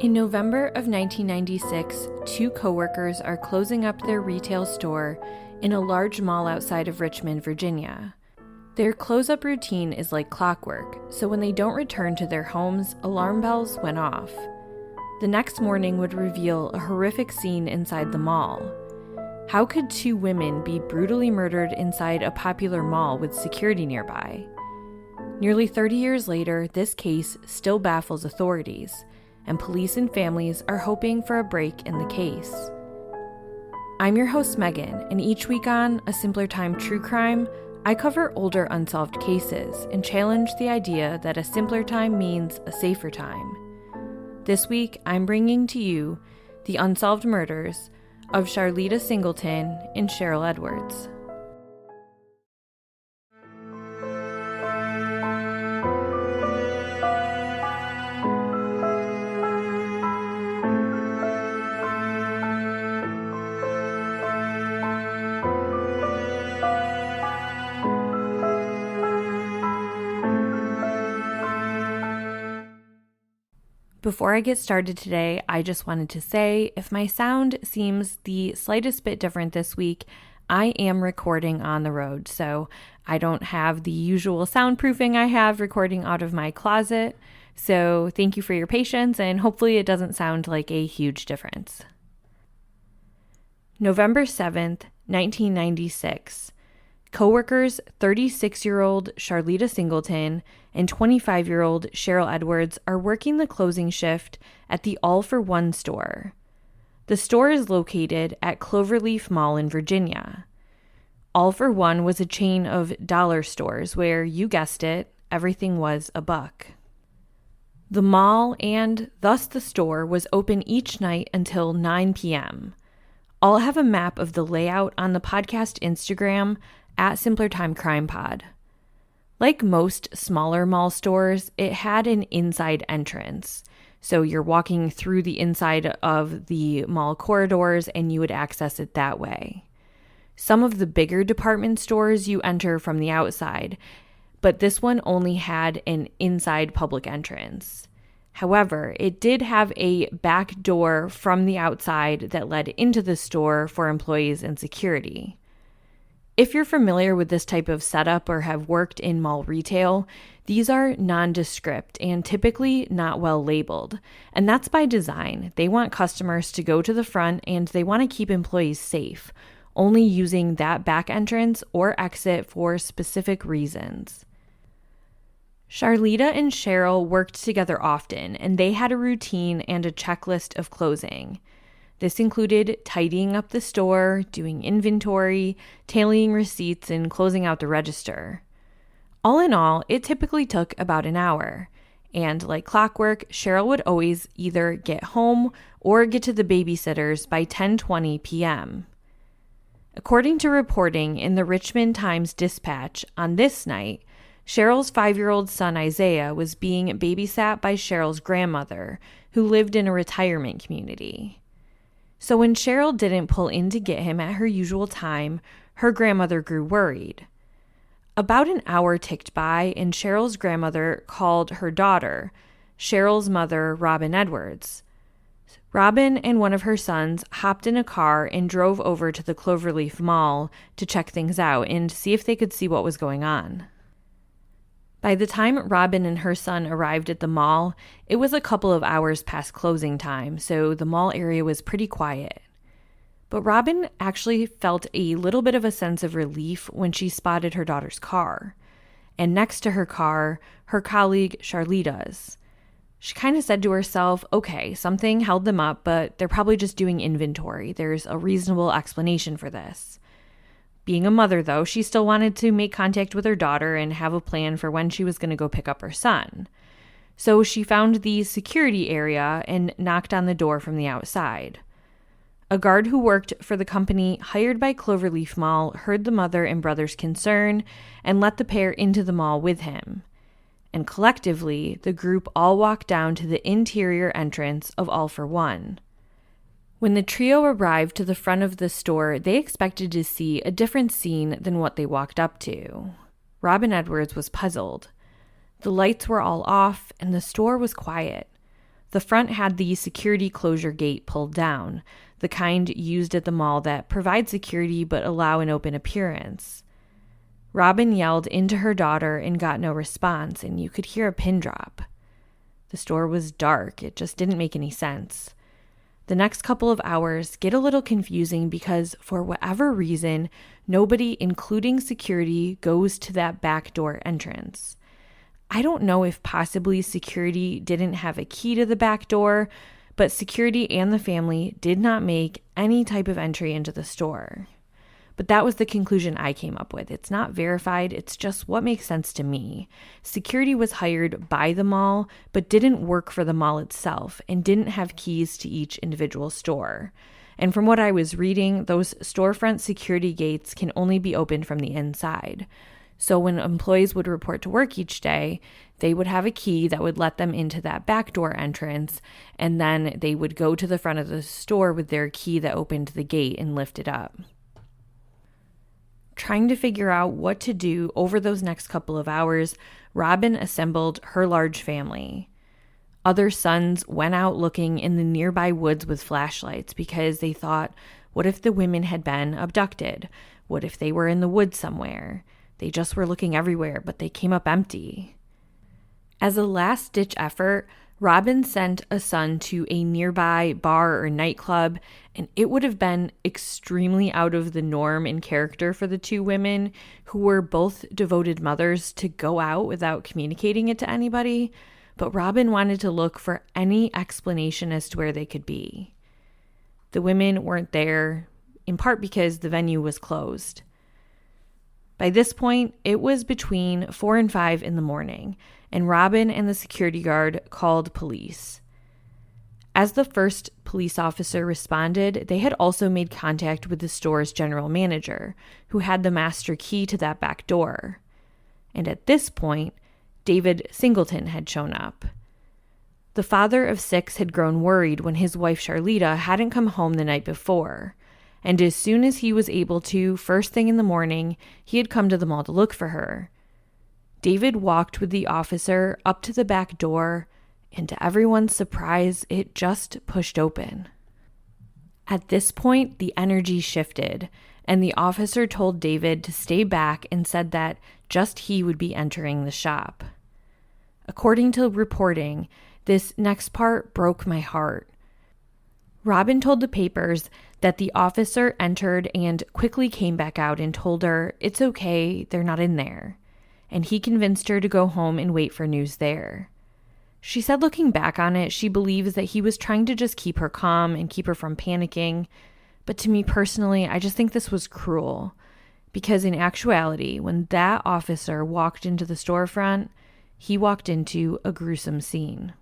In November of 1996, two coworkers are closing up their retail store in a large mall outside of Richmond, Virginia. Their close-up routine is like clockwork, so when they don't return to their homes, alarm bells went off. The next morning would reveal a horrific scene inside the mall. How could two women be brutally murdered inside a popular mall with security nearby? Nearly 30 years later, this case still baffles authorities, and police and families are hoping for a break in the case. I'm your host Megan, and each week on A Simpler Time True Crime, I cover older unsolved cases and challenge the idea that a simpler time means a safer time. This week, I'm bringing to you the unsolved murders of Charlita Singleton and Cheryl Edwards. Before I get started today, I just wanted to say, if my sound seems the slightest bit different this week, I am recording on the road, so I don't have the usual soundproofing I have recording out of my closet. So thank you for your patience, and hopefully it doesn't sound like a huge difference. November 7th, 1996. Coworkers 36-year-old Charlita Singleton and 25-year-old Cheryl Edwards are working the closing shift at the All-for-One store. The store is located at Cloverleaf Mall in Virginia. All-for-One was a chain of dollar stores where, you guessed it, everything was $1. The mall, and thus the store, was open each night until 9 p.m. I'll have a map of the layout on the podcast Instagram at simplertimecrimepod. Like most smaller mall stores, it had an inside entrance. So you're walking through the inside of the mall corridors and you would access it that way. Some of the bigger department stores you enter from the outside, but this one only had an inside public entrance. However, it did have a back door from the outside that led into the store for employees and security. If you're familiar with this type of setup or have worked in mall retail, these are nondescript and typically not well labeled. And that's by design. They want customers to go to the front and they want to keep employees safe, only using that back entrance or exit for specific reasons. Charlita and Cheryl worked together often, and they had a routine and a checklist of closing. This included tidying up the store, doing inventory, tallying receipts, and closing out the register. All in all, it typically took about an hour. And like clockwork, Cheryl would always either get home or get to the babysitters by 10:20 p.m. According to reporting in the Richmond Times-Dispatch, on this night, Cheryl's 5-year-old son Isaiah was being babysat by Cheryl's grandmother, who lived in a retirement community. So when Cheryl didn't pull in to get him at her usual time, her grandmother grew worried. About an hour ticked by, and Cheryl's grandmother called her daughter, Cheryl's mother, Robin Edwards. Robin and one of her sons hopped in a car and drove over to the Cloverleaf Mall to check things out and see if they could see what was going on. By the time Robin and her son arrived at the mall, it was a couple of hours past closing time, so the mall area was pretty quiet. But Robin actually felt a little bit of a sense of relief when she spotted her daughter's car. And next to her car, her colleague Charlita's. She kind of said to herself, okay, something held them up, but they're probably just doing inventory. There's a reasonable explanation for this. Being a mother, though, she still wanted to make contact with her daughter and have a plan for when she was going to go pick up her son. So she found the security area and knocked on the door from the outside. A guard who worked for the company hired by Cloverleaf Mall heard the mother and brother's concern and let the pair into the mall with him. And collectively, the group all walked down to the interior entrance of All-for-One. When the trio arrived to the front of the store, they expected to see a different scene than what they walked up to. Robin Edwards was puzzled. The lights were all off, and the store was quiet. The front had the security closure gate pulled down, the kind used at the mall that provide security but allow an open appearance. Robin yelled into her daughter and got no response, and you could hear a pin drop. The store was dark. It just didn't make any sense. The next couple of hours get a little confusing because, for whatever reason, nobody, including security, goes to that back door entrance. I don't know if possibly security didn't have a key to the back door, but security and the family did not make any type of entry into the store. But that was the conclusion I came up with. It's not verified, it's just what makes sense to me. Security was hired by the mall, but didn't work for the mall itself and didn't have keys to each individual store. And from what I was reading, those storefront security gates can only be opened from the inside. So when employees would report to work each day, they would have a key that would let them into that back door entrance, and then they would go to the front of the store with their key that opened the gate and lift it up. Trying to figure out what to do over those next couple of hours, Robin assembled her large family. Other sons went out looking in the nearby woods with flashlights because they thought, what if the women had been abducted? What if they were in the woods somewhere? They just were looking everywhere, but they came up empty. As a last-ditch effort, Robin sent a son to a nearby bar or nightclub, and it would have been extremely out of the norm in character for the two women, who were both devoted mothers, to go out without communicating it to anybody, but Robin wanted to look for any explanation as to where they could be. The women weren't there, in part because the venue was closed. By this point, it was between 4 and 5 in the morning, and Robin and the security guard called police. As the first police officer responded, they had also made contact with the store's general manager, who had the master key to that back door. And at this point, David Singleton had shown up. The father of 6 had grown worried when his wife Charlita hadn't come home the night before. And as soon as he was able to, first thing in the morning, he had come to the mall to look for her. David walked with the officer up to the back door, and to everyone's surprise, it just pushed open. At this point, the energy shifted, and the officer told David to stay back and said that just he would be entering the shop. According to reporting, this next part broke my heart. Robin told the papers that the officer entered and quickly came back out and told her, it's okay, they're not in there. And he convinced her to go home and wait for news there. She said looking back on it, she believes that he was trying to just keep her calm and keep her from panicking. But to me personally, I just think this was cruel. Because in actuality, when that officer walked into the storefront, he walked into a gruesome scene.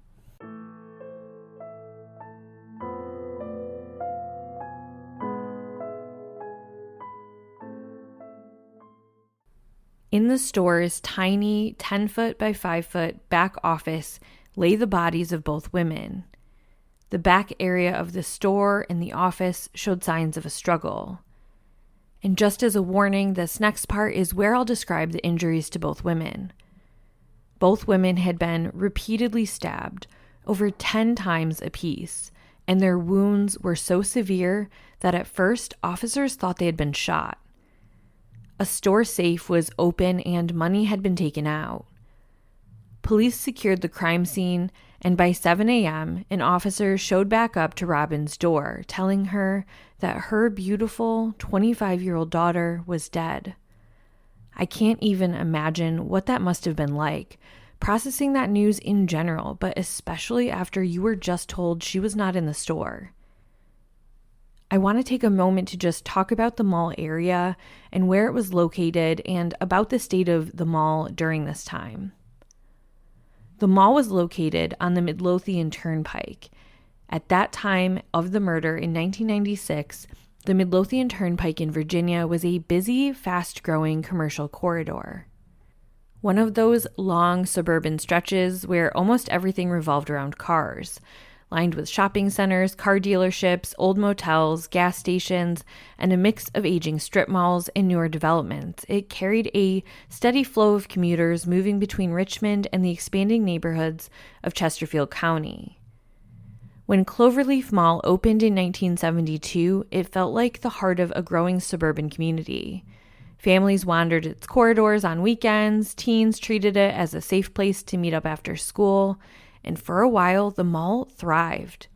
In the store's tiny 10-foot by 5-foot back office lay the bodies of both women. The back area of the store and the office showed signs of a struggle. And just as a warning, this next part is where I'll describe the injuries to both women. Both women had been repeatedly stabbed, over 10 times apiece, and their wounds were so severe that at first officers thought they had been shot. A store safe was open and money had been taken out. Police secured the crime scene, and by 7 a.m., an officer showed back up to Robin's door, telling her that her beautiful 25-year-old daughter was dead. I can't even imagine what that must have been like, processing that news in general, but especially after you were just told she was not in the store. I want to take a moment to just talk about the mall area and where it was located and about the state of the mall during this time. The mall was located on the Midlothian Turnpike. At that time of the murder in 1996, the Midlothian Turnpike in Virginia was a busy, fast-growing commercial corridor. One of those long suburban stretches where almost everything revolved around cars, lined with shopping centers, car dealerships, old motels, gas stations, and a mix of aging strip malls and newer developments. It carried a steady flow of commuters moving between Richmond and the expanding neighborhoods of Chesterfield County. When Cloverleaf Mall opened in 1972, it felt like the heart of a growing suburban community. Families wandered its corridors on weekends, teens treated it as a safe place to meet up after school, and for a while, the mall thrived.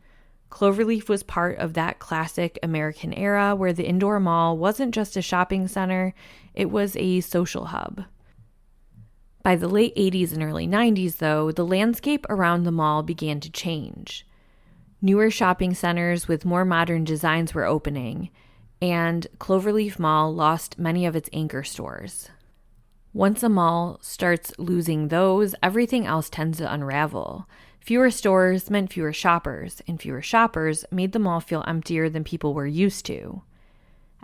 Cloverleaf was part of that classic American era where the indoor mall wasn't just a shopping center, it was a social hub. By the late 80s and early 90s, though, the landscape around the mall began to change. Newer shopping centers with more modern designs were opening, and Cloverleaf Mall lost many of its anchor stores. Once a mall starts losing those, everything else tends to unravel. Fewer stores meant fewer shoppers, and fewer shoppers made the mall feel emptier than people were used to.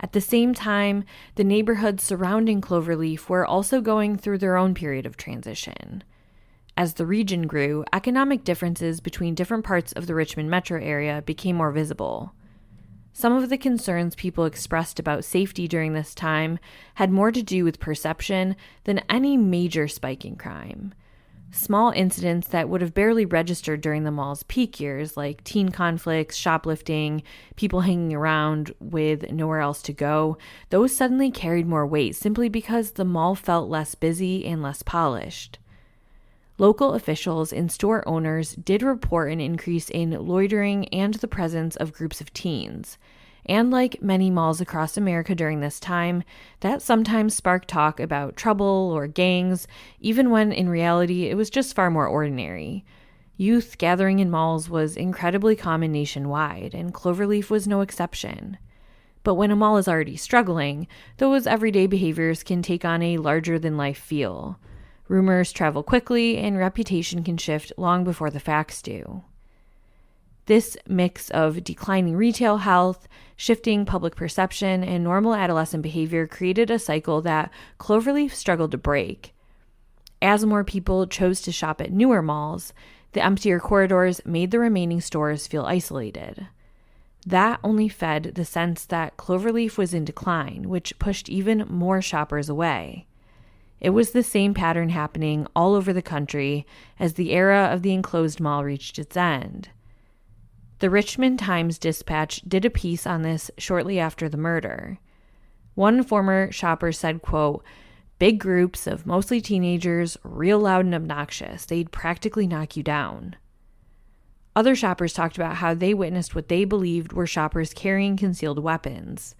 At the same time, the neighborhoods surrounding Cloverleaf were also going through their own period of transition. As the region grew, economic differences between different parts of the Richmond metro area became more visible. Some of the concerns people expressed about safety during this time had more to do with perception than any major spike in crime. Small incidents that would have barely registered during the mall's peak years, like teen conflicts, shoplifting, people hanging around with nowhere else to go, those suddenly carried more weight simply because the mall felt less busy and less polished. Local officials and store owners did report an increase in loitering and the presence of groups of teens. And like many malls across America during this time, that sometimes sparked talk about trouble or gangs, even when in reality it was just far more ordinary. Youth gathering in malls was incredibly common nationwide, and Cloverleaf was no exception. But when a mall is already struggling, those everyday behaviors can take on a larger-than-life feel. Rumors travel quickly, and reputation can shift long before the facts do. This mix of declining retail health, shifting public perception, and normal adolescent behavior created a cycle that Cloverleaf struggled to break. As more people chose to shop at newer malls, the emptier corridors made the remaining stores feel isolated. That only fed the sense that Cloverleaf was in decline, which pushed even more shoppers away. It was the same pattern happening all over the country as the era of the enclosed mall reached its end. The Richmond Times-Dispatch did a piece on this shortly after the murder. One former shopper said, quote, "Big groups of mostly teenagers, real loud and obnoxious. They'd practically knock you down." Other shoppers talked about how they witnessed what they believed were shoppers carrying concealed weapons.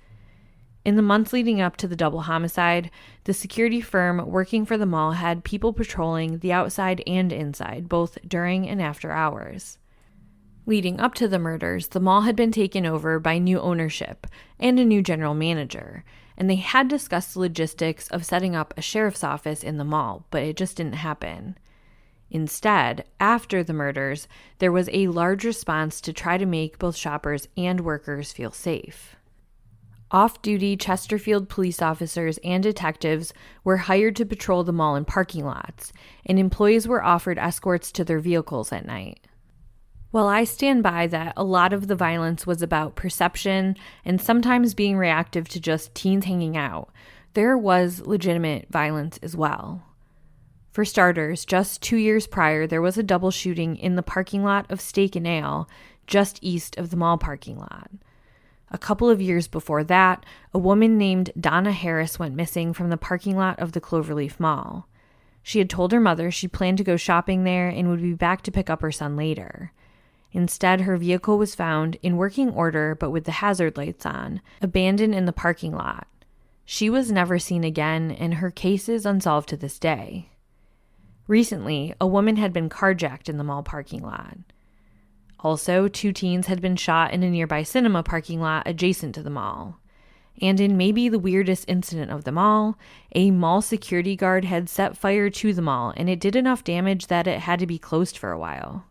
In the months leading up to the double homicide, the security firm working for the mall had people patrolling the outside and inside, both during and after hours. Leading up to the murders, the mall had been taken over by new ownership and a new general manager, and they had discussed the logistics of setting up a sheriff's office in the mall, but it just didn't happen. Instead, after the murders, there was a large response to try to make both shoppers and workers feel safe. Off-duty Chesterfield police officers and detectives were hired to patrol the mall and parking lots, and employees were offered escorts to their vehicles at night. While I stand by that a lot of the violence was about perception and sometimes being reactive to just teens hanging out, there was legitimate violence as well. For starters, just 2 years prior, there was a double shooting in the parking lot of Steak and Ale, just east of the mall parking lot. A couple of years before that, a woman named Donna Harris went missing from the parking lot of the Cloverleaf Mall. She had told her mother she planned to go shopping there and would be back to pick up her son later. Instead, her vehicle was found in working order but with the hazard lights on, abandoned in the parking lot. She was never seen again, and her case is unsolved to this day. Recently, a woman had been carjacked in the mall parking lot. Also, 2 teens had been shot in a nearby cinema parking lot adjacent to the mall. And in maybe the weirdest incident of them all, a mall security guard had set fire to the mall, and it did enough damage that it had to be closed for a while.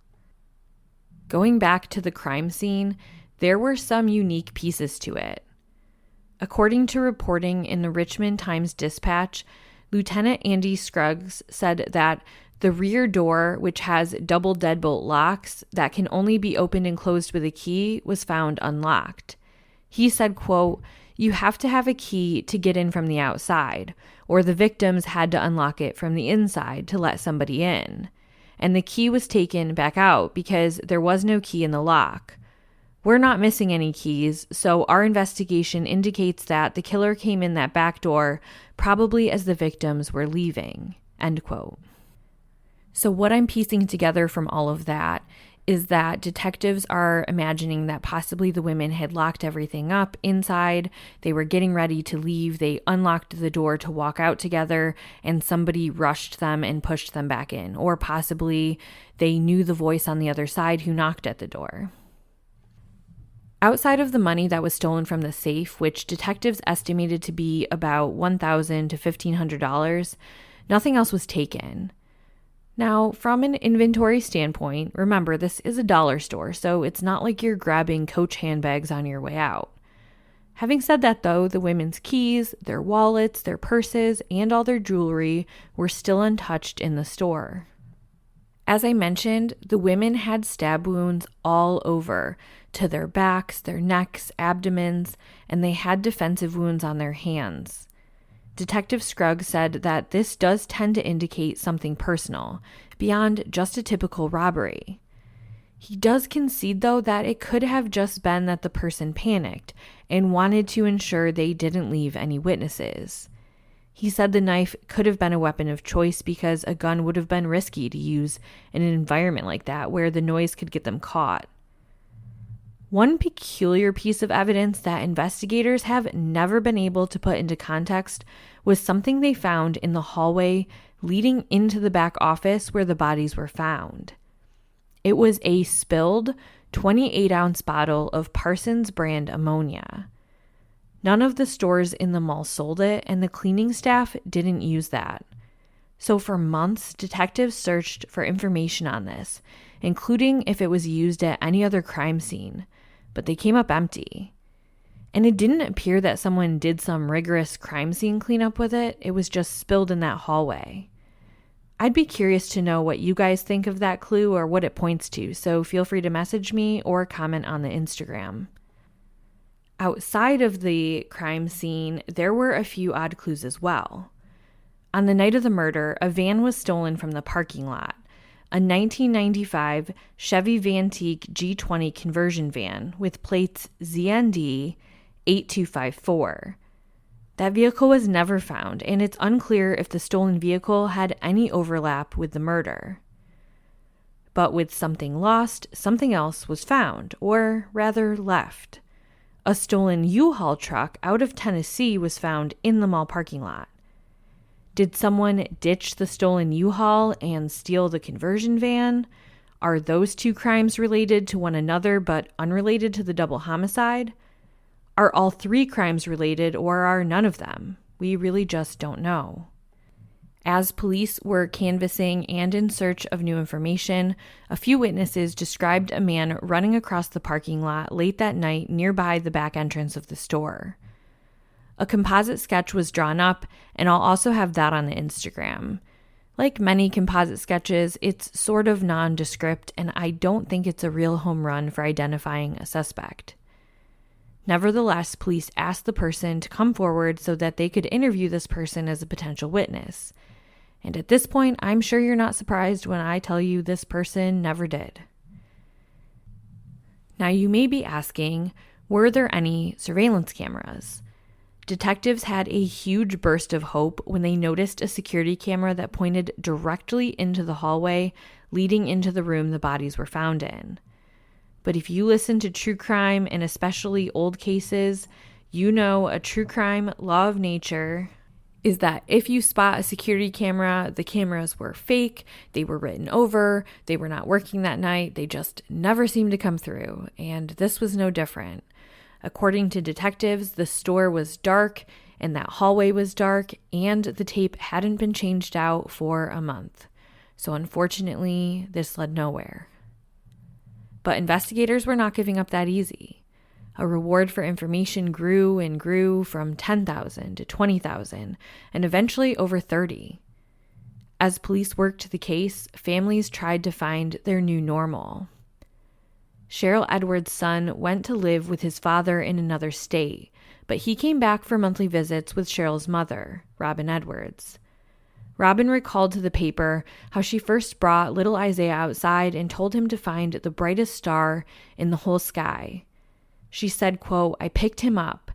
Going back to the crime scene, there were some unique pieces to it. According to reporting in the Richmond Times-Dispatch, Lieutenant Andy Scruggs said that the rear door, which has double deadbolt locks that can only be opened and closed with a key, was found unlocked. He said, quote, "You have to have a key to get in from the outside, or the victims had to unlock it from the inside to let somebody in. and the key was taken back out because there was no key in the lock. We're not missing any keys, so our investigation indicates that the killer came in that back door probably as the victims were leaving." End quote. So what I'm piecing together from all of that is that detectives are imagining that possibly the women had locked everything up inside, they were getting ready to leave, they unlocked the door to walk out together, and somebody rushed them and pushed them back in. Or possibly they knew the voice on the other side who knocked at the door. Outside of the money that was stolen from the safe, which detectives estimated to be about $1,000 to $1,500, nothing else was taken. Now, from an inventory standpoint, remember this is a dollar store, so it's not like you're grabbing Coach handbags on your way out. Having said that though, the women's keys, their wallets, their purses, and all their jewelry were still untouched in the store. As I mentioned, the women had stab wounds all over, to their backs, their necks, abdomens, and they had defensive wounds on their hands. Detective Scruggs said that this does tend to indicate something personal, beyond just a typical robbery. He does concede, though, that it could have just been that the person panicked and wanted to ensure they didn't leave any witnesses. He said the knife could have been a weapon of choice because a gun would have been risky to use in an environment like that where the noise could get them caught. One peculiar piece of evidence that investigators have never been able to put into context was something they found in the hallway leading into the back office where the bodies were found. It was a spilled 28-ounce bottle of Parsons brand ammonia. None of the stores in the mall sold it, and the cleaning staff didn't use that. So for months, detectives searched for information on this, including if it was used at any other crime scene, but they came up empty. And it didn't appear that someone did some rigorous crime scene cleanup with it. It was just spilled in that hallway. I'd be curious to know what you guys think of that clue or what it points to, so feel free to message me or comment on the Instagram. Outside of the crime scene, there were a few odd clues as well. On the night of the murder, a van was stolen from the parking lot, a 1995 Chevy Vantique G20 conversion van with plates ZND 8254. That vehicle was never found, and it's unclear if the stolen vehicle had any overlap with the murder. But with something lost, something else was found, or rather left. A stolen U-Haul truck out of Tennessee was found in the mall parking lot. Did someone ditch the stolen U-Haul and steal the conversion van? Are those two crimes related to one another but unrelated to the double homicide? Are all three crimes related, or are none of them? We really just don't know. As police were canvassing and in search of new information, a few witnesses described a man running across the parking lot late that night nearby the back entrance of the store. A composite sketch was drawn up, and I'll also have that on the Instagram. Like many composite sketches, it's sort of nondescript, and I don't think it's a real home run for identifying a suspect. Nevertheless, police asked the person to come forward so that they could interview this person as a potential witness. And at this point, I'm sure you're not surprised when I tell you this person never did. Now, you may be asking, were there any surveillance cameras? Detectives had a huge burst of hope when they noticed a security camera that pointed directly into the hallway leading into the room the bodies were found in. But if you listen to true crime, and especially old cases, you know a true crime law of nature is that if you spot a security camera, the cameras were fake, they were written over, they were not working that night, they just never seemed to come through, and this was no different. According to detectives, the store was dark, and that hallway was dark, and the tape hadn't been changed out for a month. So unfortunately, this led nowhere. But investigators were not giving up that easy. A reward for information grew and grew from $10,000 to $20,000 and eventually over $30,000. As police worked the case, families tried to find their new normal. Cheryl Edwards' son went to live with his father in another state, but he came back for monthly visits with Cheryl's mother, Robin Edwards. Robin recalled to the paper how she first brought little Isaiah outside and told him to find the brightest star in the whole sky. She said, quote, "I picked him up."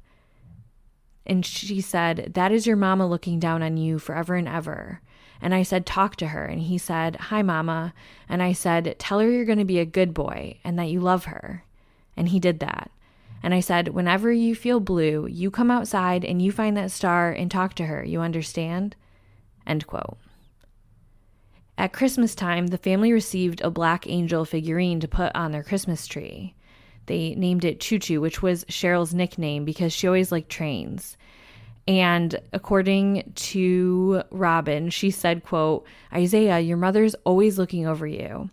And she said, "That is your mama looking down on you forever and ever." And I said, "Talk to her." And he said, "Hi, Mama." And I said, "Tell her you're going to be a good boy and that you love her." And he did that. And I said, "Whenever you feel blue, you come outside and you find that star and talk to her. You understand?" End quote. At Christmas time, the family received a black angel figurine to put on their Christmas tree. They named it Choo Choo, which was Cheryl's nickname because she always liked trains. And according to Robin, she said, quote, "Isaiah, your mother's always looking over you.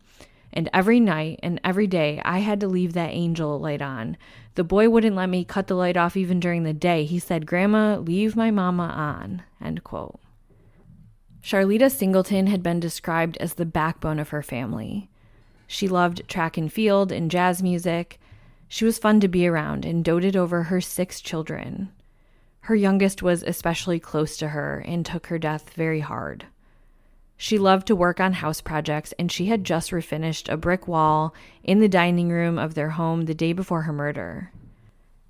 And every night and every day, I had to leave that angel light on. The boy wouldn't let me cut the light off even during the day. He said, 'Grandma, leave my mama on.'" End quote. Charlita Singleton had been described as the backbone of her family. She loved track and field and jazz music. She was fun to be around and doted over her 6 children. Her youngest was especially close to her and took her death very hard. She loved to work on house projects, and she had just refinished a brick wall in the dining room of their home the day before her murder.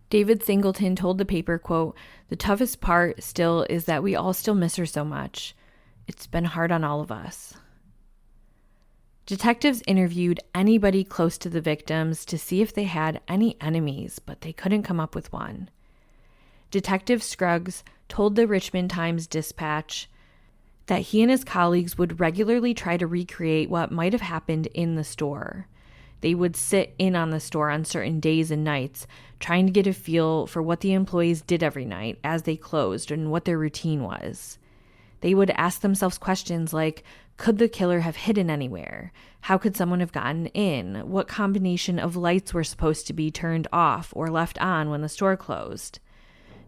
David Singleton told the paper, quote, "The toughest part still is that we all still miss her so much. It's been hard on all of us." Detectives interviewed anybody close to the victims to see if they had any enemies, but they couldn't come up with one. Detective Scruggs told the Richmond Times-Dispatch that he and his colleagues would regularly try to recreate what might have happened in the store. They would sit in on the store on certain days and nights, trying to get a feel for what the employees did every night as they closed and what their routine was. They would ask themselves questions like, could the killer have hidden anywhere? How could someone have gotten in? What combination of lights were supposed to be turned off or left on when the store closed?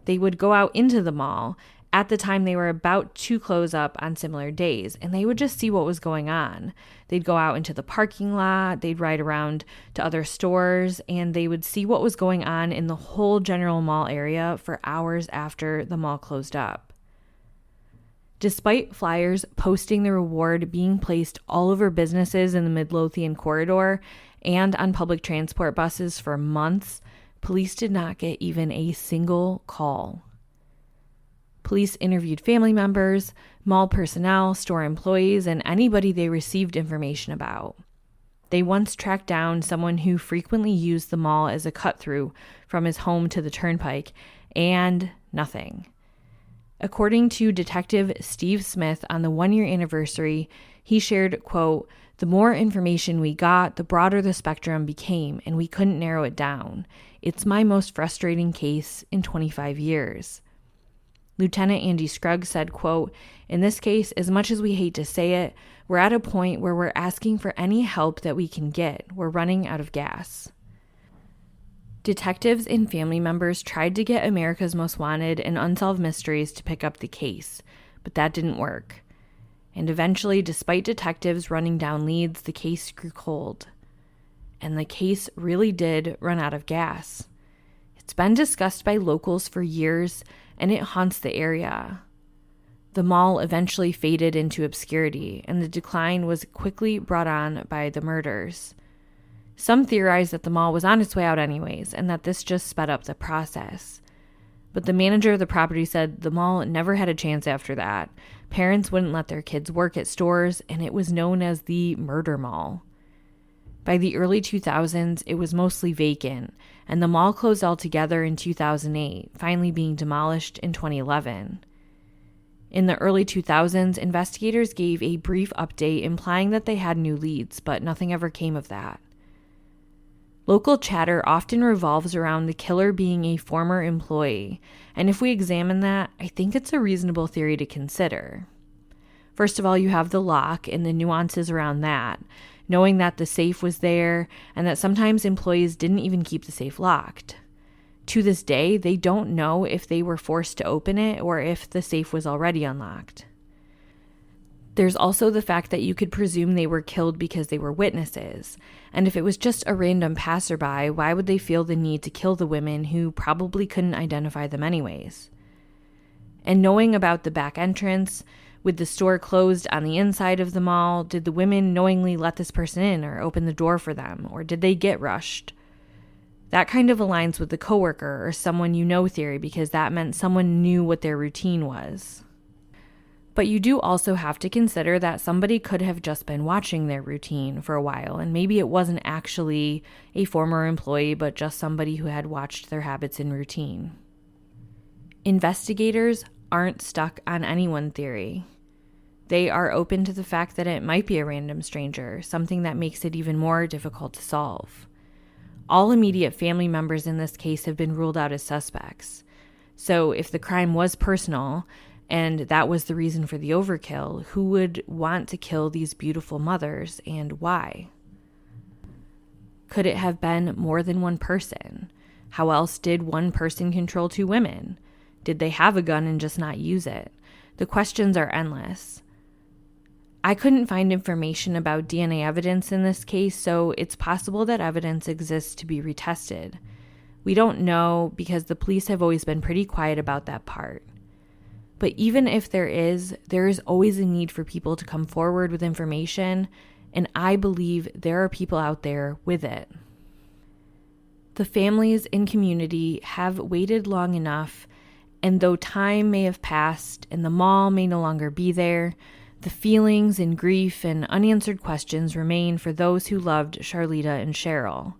They would go out into the mall at the time they were about to close up on similar days, and they would just see what was going on. They'd go out into the parking lot, they'd ride around to other stores, and they would see what was going on in the whole general mall area for hours after the mall closed up. Despite flyers posting the reward being placed all over businesses in the Midlothian corridor and on public transport buses for months, police did not get even a single call. Police interviewed family members, mall personnel, store employees, and anybody they received information about. They once tracked down someone who frequently used the mall as a cut-through from his home to the turnpike, and nothing. According to Detective Steve Smith on the 1-year anniversary, he shared, quote, "The more information we got, the broader the spectrum became, and we couldn't narrow it down. It's my most frustrating case in 25 years. Lieutenant Andy Scruggs said, quote, "In this case, as much as we hate to say it, we're at a point where we're asking for any help that we can get. We're running out of gas." Detectives and family members tried to get America's Most Wanted and Unsolved Mysteries to pick up the case, but that didn't work. And eventually, despite detectives running down leads, the case grew cold. And the case really did run out of gas. It's been discussed by locals for years, and it haunts the area. The mall eventually faded into obscurity, and the decline was quickly brought on by the murders. Some theorized that the mall was on its way out anyways, and that this just sped up the process. But the manager of the property said the mall never had a chance after that. Parents wouldn't let their kids work at stores, and it was known as the murder mall. By the early 2000s, it was mostly vacant, and the mall closed altogether in 2008, finally being demolished in 2011. In the early 2000s, investigators gave a brief update implying that they had new leads, but nothing ever came of that. Local chatter often revolves around the killer being a former employee, and if we examine that, I think it's a reasonable theory to consider. First of all, you have the lock and the nuances around that, knowing that the safe was there and that sometimes employees didn't even keep the safe locked. To this day, they don't know if they were forced to open it or if the safe was already unlocked. There's also the fact that you could presume they were killed because they were witnesses. And if it was just a random passerby, why would they feel the need to kill the women who probably couldn't identify them anyways? And knowing about the back entrance, With the store closed on the inside of the mall, did the women knowingly let this person in or open the door for them, or did they get rushed? That kind of aligns with the coworker or someone you know theory because that meant someone knew what their routine was. But you do also have to consider that somebody could have just been watching their routine for a while, and maybe it wasn't actually a former employee, but just somebody who had watched their habits and routine. Investigators aren't stuck on any one theory. They are open to the fact that it might be a random stranger, something that makes it even more difficult to solve. All immediate family members in this case have been ruled out as suspects. So if the crime was personal, and that was the reason for the overkill, who would want to kill these beautiful mothers and why? Could it have been more than one person? How else did one person control two women? Did they have a gun and just not use it? The questions are endless. I couldn't find information about DNA evidence in this case, so it's possible that evidence exists to be retested. We don't know because the police have always been pretty quiet about that part. But even if there is always a need for people to come forward with information, and I believe there are people out there with it. The families and community have waited long enough, and though time may have passed and the mall may no longer be there, the feelings and grief and unanswered questions remain for those who loved Charlita and Cheryl.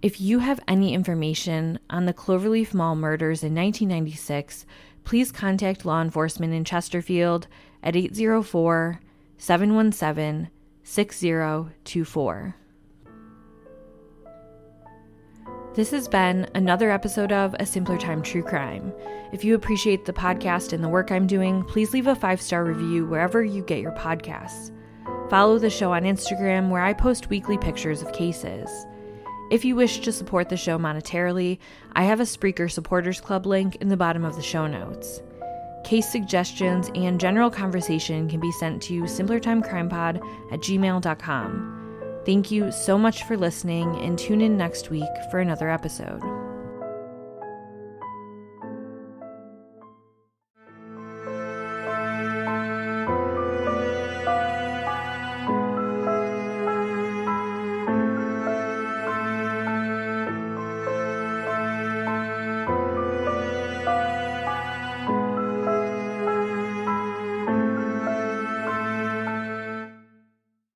If you have any information on the Cloverleaf Mall murders in 1996, please contact law enforcement in Chesterfield at 804-717-6024. This has been another episode of A Simpler Time True Crime. If you appreciate the podcast and the work I'm doing, please leave a 5-star review wherever you get your podcasts. Follow the show on Instagram, where I post weekly pictures of cases. If you wish to support the show monetarily, I have a Spreaker Supporters Club link in the bottom of the show notes. Case suggestions and general conversation can be sent to simplertimecrimepod@gmail.com. Thank you so much for listening, and tune in next week for another episode.